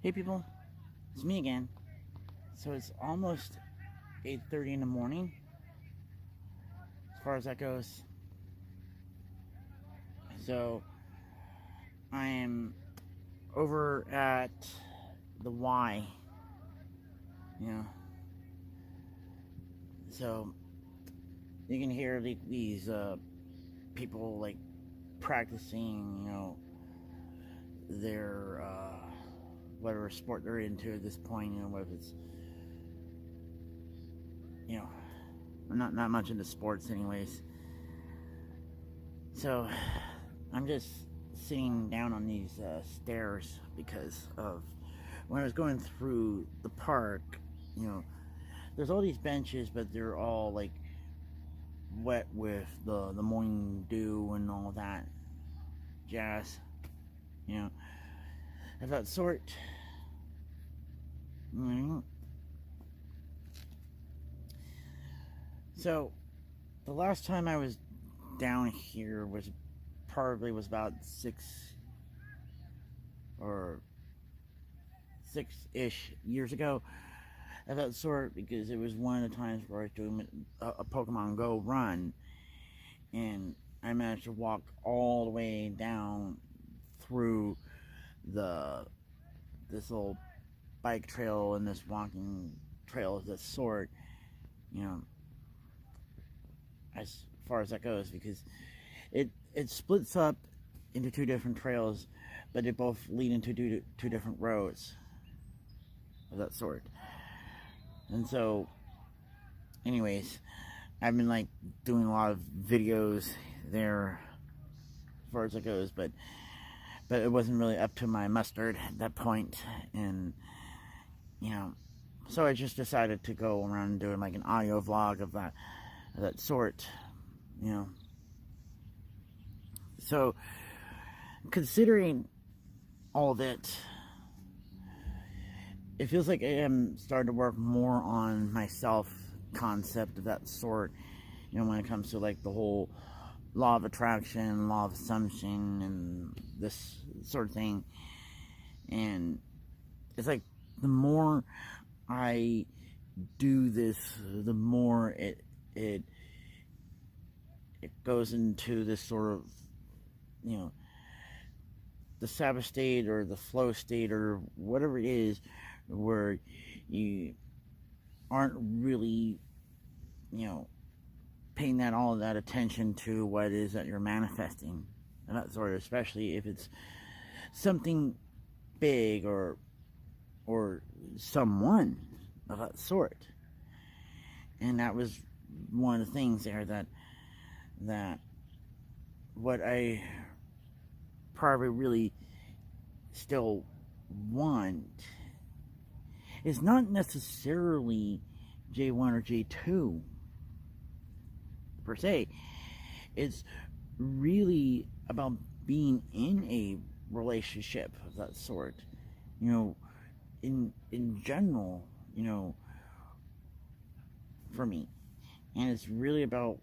Hey people, it's me again. So it's almost 8:30 in the morning as far as that goes. So I am over at the Y, you know. So you can hear these people like practicing, their whatever sport they're into at this point, whether it's you know, I'm not much into sports anyways. So I'm just sitting down on these stairs because of when I was going through the park. There's all these benches, but they're all like wet with the morning dew and all that jazz. You know, of that sort. Mm-hmm. So the last time I was down here was about 6-ish years ago, of that sort, because it was one of the times where I was doing a Pokemon Go run, and I managed to walk all the way down through this little bike trail and this walking trail of this sort, as far as that goes, because it splits up into two different trails, but they both lead into two different roads of that sort. And so, anyways, I've been like doing a lot of videos there as far as it goes, but it wasn't really up to my mustard at that point, and so I just decided to go around and do like an audio vlog of that sort. So considering all of it, it feels like I am starting to work more on my self concept of that sort, when it comes to like the whole law of attraction, law of assumption, and this sort of thing. And it's like the more I do this, the more it goes into this sort of, the Sabbath state or the flow state or whatever it is, where you aren't really, paying all of that attention to what it is that you're manifesting, and that sort of, especially if it's something big or someone of that sort. And that was one of the things there that what I probably really still want is not necessarily J1 or J2 per se. It's really about being in a relationship of that sort, in general, for me. And it's really about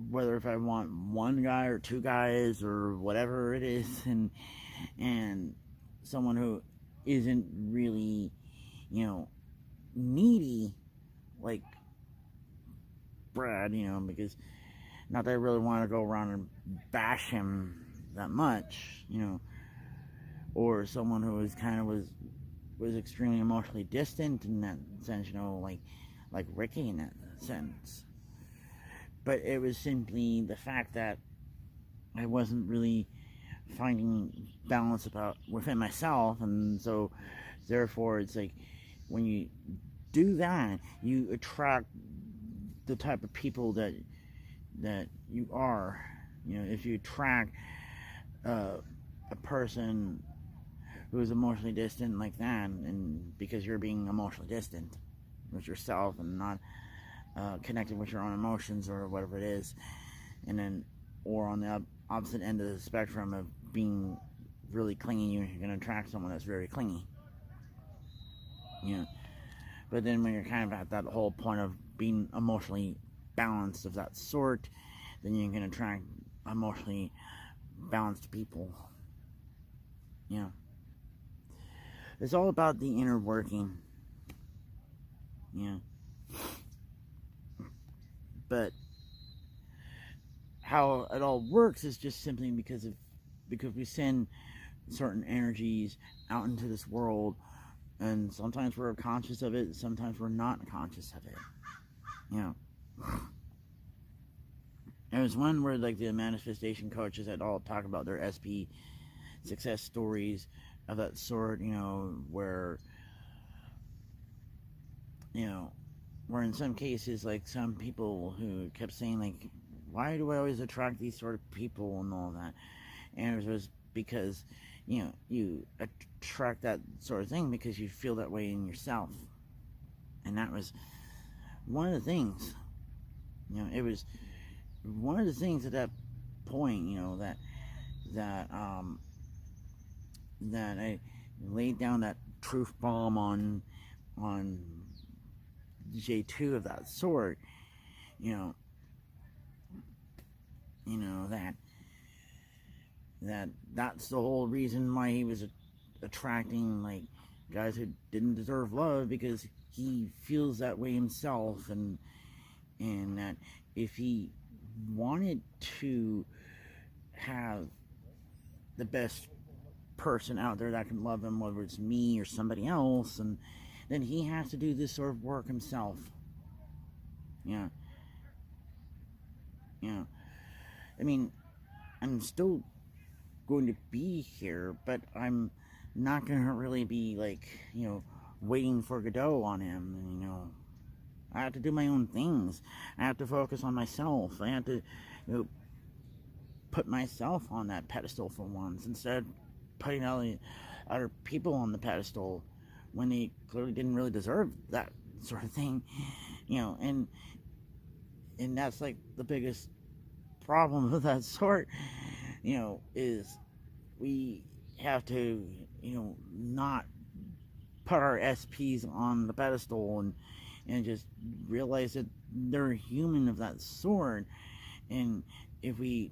whether if I want one guy or two guys or whatever it is, and someone who isn't really, needy like Brad, because not that I really want to go around and bash him that much, or someone who was kind of was extremely emotionally distant in that sense, like Ricky in that sense. But it was simply the fact that I wasn't really finding balance within myself, and so therefore it's like when you do that, you attract the type of people that you are. If you attract a person who is emotionally distant like that, and because you're being emotionally distant with yourself and not connected with your own emotions or whatever it is, and then, or on the opposite end of the spectrum of being really clingy, you're going to attract someone that's very clingy. But then when you're kind of at that whole point of being emotionally balanced of that sort, then you can attract emotionally balanced people. It's all about the inner working. Yeah. But how it all works is just simply because we send certain energies out into this world, and sometimes we're conscious of it, sometimes we're not conscious of it. You know, there's one where like the manifestation coaches that all talk about their SP success stories of that sort. Where where in some cases, like some people who kept saying like, why do I always attract these sort of people and all that? And it was because you attract that sort of thing because you feel that way in yourself. And that was one of the things. It was one of the things at that point. That that I laid down that truth bomb on J2 of that sort. That's the whole reason why he was attracting like guys who didn't deserve love, because he feels that way himself, and that if he wanted to have the best person out there that can love him, whether it's me or somebody else, and then he has to do this sort of work himself. I mean, I'm still going to be here, but I'm not going to really be like, waiting for Godot on him. I have to do my own things. I have to focus on myself. I have to, put myself on that pedestal for once, instead of putting other people on the pedestal when they clearly didn't really deserve that sort of thing. And that's like the biggest problem of that sort, is we have to, not put our SPs on the pedestal, and just realize that they're human of that sort. And if we,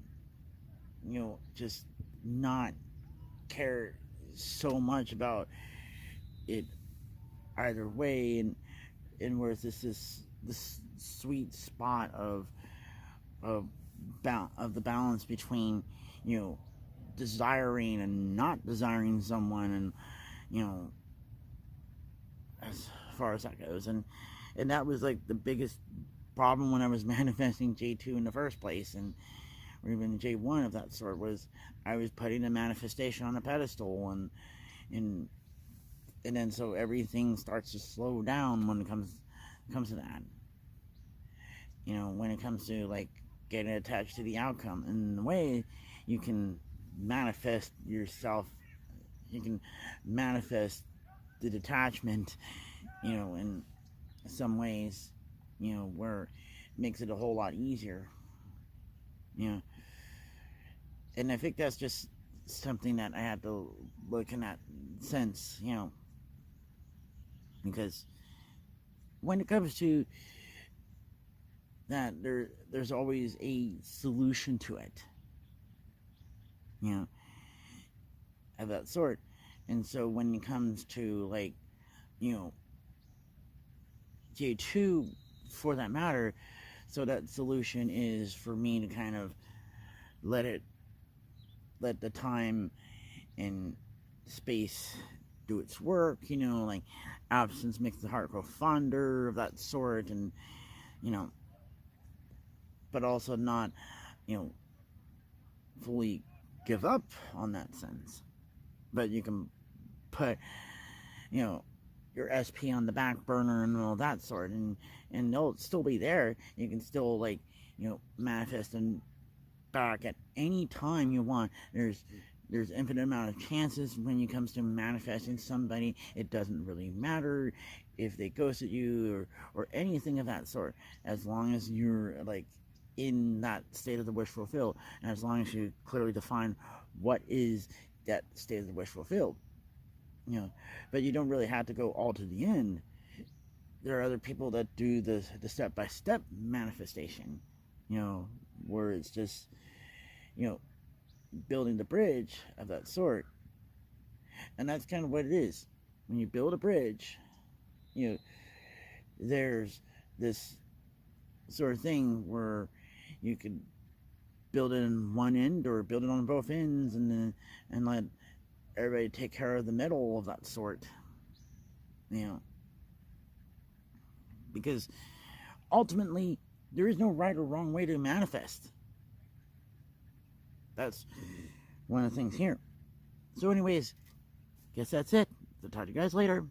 just not care so much about it either way, and where this sweet spot of the balance between desiring and not desiring someone, and as far as that goes, and that was like the biggest problem when I was manifesting J2 in the first place, or even J1 of that sort, was I was putting a manifestation on a pedestal, and then so everything starts to slow down when it comes to that. When it comes to like getting attached to the outcome. In a way, you can manifest yourself, you can manifest the detachment, in some ways, where it makes it a whole lot easier. And I think that's just something that I had to look in that sense, because when it comes to that, there's always a solution to it, of that sort. And so when it comes to like, J2 for that matter, so that solution is for me to kind of let the time and space do its work, like absence makes the heart grow fonder of that sort, and but also not, fully give up on that sense. But you can put, your SP on the back burner and all that sort, and they'll still be there. You can still like, manifest them back at any time you want. There's infinite amount of chances when it comes to manifesting somebody. It doesn't really matter if they ghosted you or anything of that sort, as long as you're like in that state of the wish fulfilled, and as long as you clearly define what is that state of the wish fulfilled. But you don't really have to go all to the end. There are other people that do the step-by-step manifestation, where it's just, building the bridge of that sort. And that's kind of what it is. when you build a bridge, you know, there's this sort of thing where you could build it in one end or build it on both ends, and let everybody take care of the middle of that sort. You know, because ultimately there is no right or wrong way to manifest. That's one of the things here. So anyways, guess that's it. So talk to you guys later.